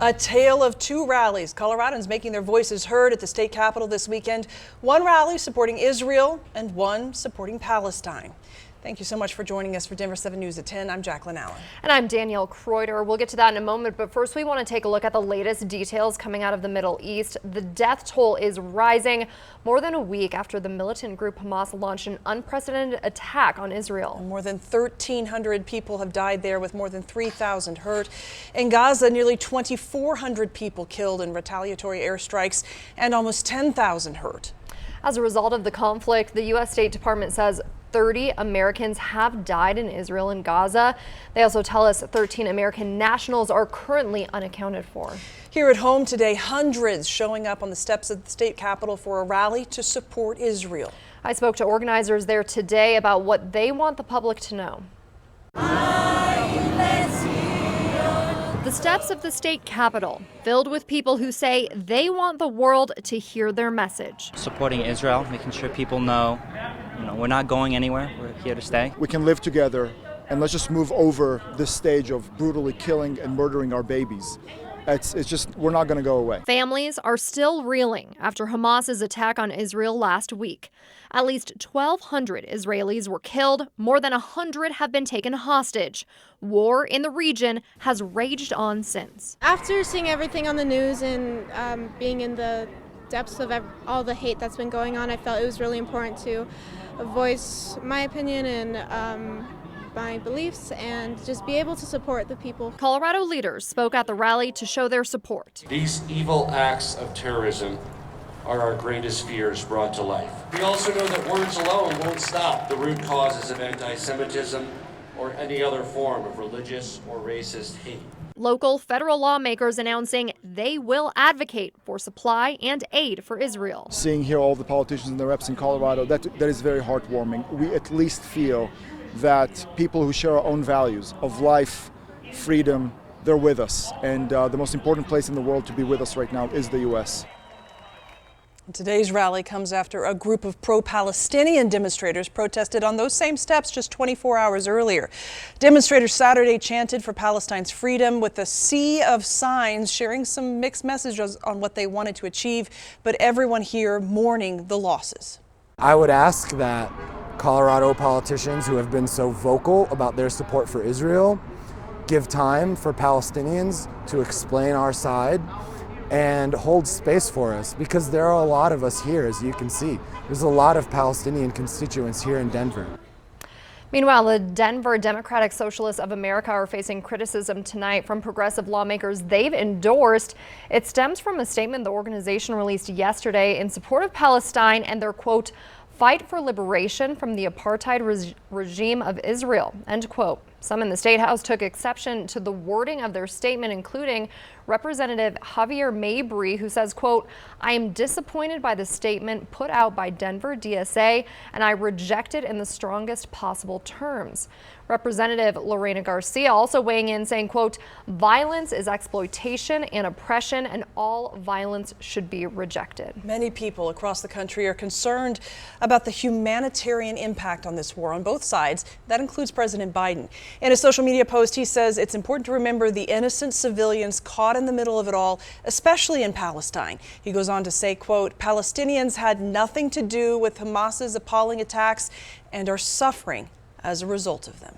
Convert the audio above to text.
A tale of two rallies. Coloradans making their voices heard at the state capitol this weekend. One rally supporting Israel and one supporting Palestine. Thank you so much for joining us for Denver 7 News at 10. I'm Jacqueline Allen. And I'm Danielle Kreuter. We'll get to that in a moment, but first we want to take a look at the latest details coming out of the Middle East. The death toll is rising more than a week after the militant group Hamas launched an unprecedented attack on Israel. More than 1,300 people have died there, with more than 3,000 hurt. In Gaza, nearly 2,400 people killed in retaliatory airstrikes and almost 10,000 hurt. As a result of the conflict, the U.S. State Department says 30 Americans have died in Israel and Gaza. They also tell us 13 American nationals are currently unaccounted for. Here at home today, hundreds showing up on the steps of the state capitol for a rally to support Israel. I spoke to organizers there today about what they want the public to know. The steps of the state capitol, filled with people who say they want the world to hear their message. Supporting Israel, making sure people know, we're not going anywhere. We're here to stay. We can live together, and let's just move over this stage of brutally killing and murdering our babies. It's just, we're not going to go away. Families are still reeling after Hamas's attack on Israel last week. At least 1,200 Israelis were killed. More than 100 have been taken hostage. War in the region has raged on since. After seeing everything on the news and being in the depths of all the hate that's been going on, I felt it was really important to voice my opinion and my beliefs and just be able to support the people. Colorado leaders spoke at the rally to show their support. These evil acts of terrorism are our greatest fears brought to life. We also know that words alone won't stop the root causes of anti-Semitism or any other form of religious or racist hate. Local federal lawmakers announcing they will advocate for supply and aid for Israel. Seeing here all the politicians and the reps in Colorado, that is very heartwarming. We at least feel that people who share our own values of life, freedom, they're with us. And the most important place in the world to be with us right now is the U.S. Today's rally comes after a group of pro-Palestinian demonstrators protested on those same steps just 24 hours earlier. Demonstrators Saturday chanted for Palestine's freedom with a sea of signs sharing some mixed messages on what they wanted to achieve, but everyone here mourning the losses. I would ask that Colorado politicians who have been so vocal about their support for Israel give time for Palestinians to explain our side and hold space for us, because there are a lot of us here, as you can see. There's a lot of Palestinian constituents here in Denver. Meanwhile, the Denver Democratic Socialists of America are facing criticism tonight from progressive lawmakers they've endorsed. It stems from a statement the organization released yesterday in support of Palestine and their, quote, fight for liberation from the apartheid regime of Israel, end quote. Some in the State House took exception to the wording of their statement, including Representative Javier Mabry, who says, quote, I am disappointed by the statement put out by Denver DSA, and I reject it in the strongest possible terms. Representative Lorena Garcia also weighing in, saying, quote, violence is exploitation and oppression, and all violence should be rejected. Many people across the country are concerned about the humanitarian impact on this war on both sides. That includes President Biden. In a social media post, he says it's important to remember the innocent civilians caught in the middle of it all, especially in Palestine. He goes on to say, quote, Palestinians had nothing to do with Hamas's appalling attacks and are suffering as a result of them.